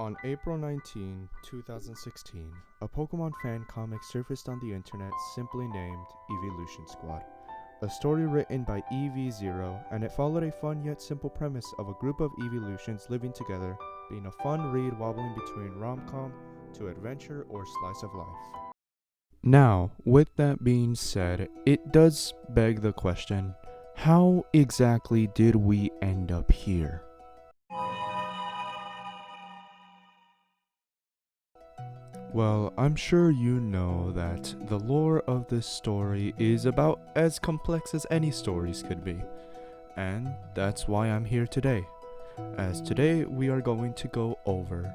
On April 19, 2016, a Pokemon fan comic surfaced on the internet simply named Eeveelution Squad. A story written by EV0, and it followed a fun yet simple premise of a group of Eeveelutions living together, being a fun read wobbling between rom-com to adventure or slice of life. Now, with that being said, it does beg the question, how exactly did we end up here? Well, I'm sure you know that the lore of this story is about as complex as any stories could be. And that's why I'm here today. As today we are going to go over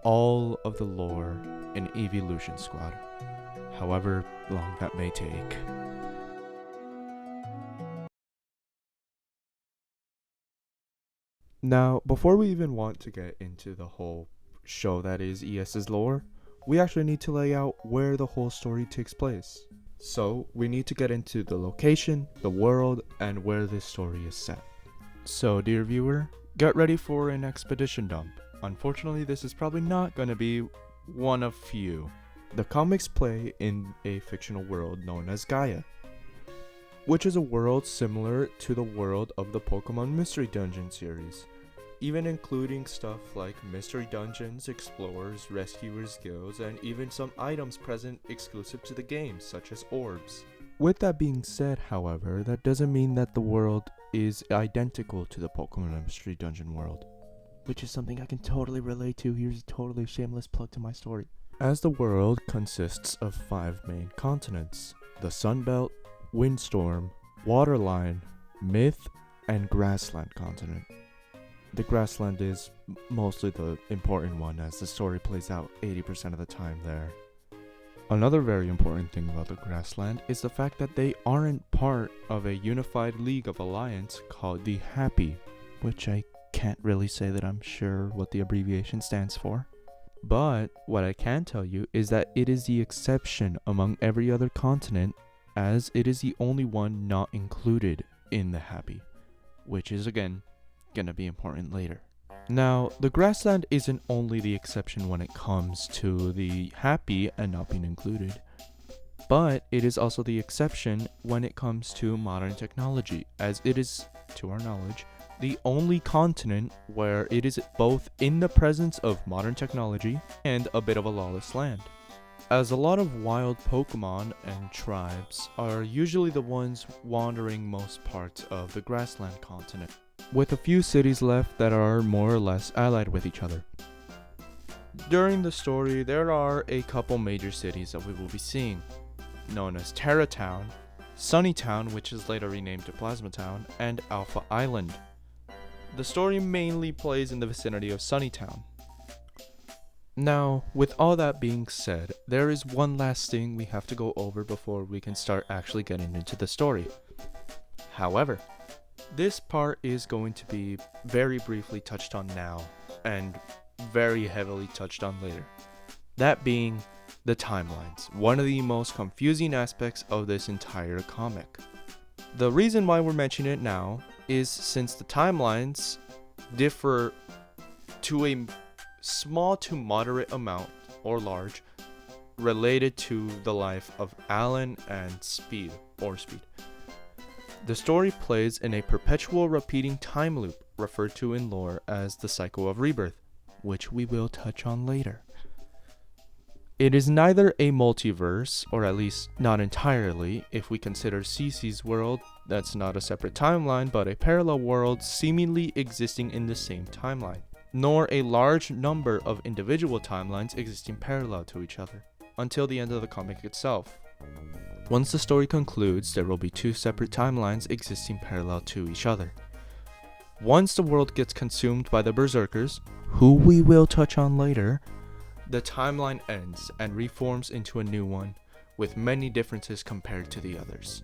all of the lore in Eeveelution Squad. However long that may take. Now, before we even want to get into the whole show that is ES's lore, we actually need to lay out where the whole story takes place. So, we need to get into the location, the world, and where this story is set. So, dear viewer, get ready for an expedition dump. Unfortunately, this is probably not going to be one of few. The comics play in a fictional world known as Gaia, which is a world similar to the world of the Pokemon Mystery Dungeon series, even including stuff like mystery dungeons, explorers, rescuers, guilds, and even some items present exclusive to the game, such as orbs. With that being said, however, that doesn't mean that the world is identical to the Pokemon Mystery Dungeon world, which is something I can totally relate to. Here's a totally shameless plug to my story. As the world consists of 5 main continents: the Sunbelt, Windstorm, Waterline, Myth, and Grassland continent. The Grassland is mostly the important one, as the story plays out 80% of the time there. Another very important thing about the Grassland is the fact that they aren't part of a unified league of alliance called the Happy, which I can't really say that I'm sure what the abbreviation stands for. But what I can tell you is that it is the exception among every other continent, as it is the only one not included in the Happy, which is again gonna be important later. Now, the Grassland isn't only the exception when it comes to the Happy and not being included, but it is also the exception when it comes to modern technology, as it is, to our knowledge, the only continent where it is both in the presence of modern technology and a bit of a lawless land, as a lot of wild Pokemon and tribes are usually the ones wandering most parts of the Grassland continent, with a few cities left that are more or less allied with each other. During the story, there are a couple major cities that we will be seeing, known as Terra Town, Sunny Town, which is later renamed to Plasma Town, and Alpha Island. The story mainly plays in the vicinity of Sunny Town. Now, with all that being said, there is one last thing we have to go over before we can start actually getting into the story. However, this part is going to be very briefly touched on now, and very heavily touched on later. That being the timelines, one of the most confusing aspects of this entire comic. The reason why we're mentioning it now is since the timelines differ to a small to moderate amount, or large, related to the life of Alan and Speed. The story plays in a perpetual repeating time loop referred to in lore as the cycle of rebirth, which we will touch on later. It is neither a multiverse, or at least not entirely, if we consider Cece's world, that's not a separate timeline, but a parallel world seemingly existing in the same timeline, nor a large number of individual timelines existing parallel to each other, until the end of the comic itself. Once the story concludes, there will be 2 separate timelines existing parallel to each other. Once the world gets consumed by the Berserkers, who we will touch on later, the timeline ends and reforms into a new one, with many differences compared to the others.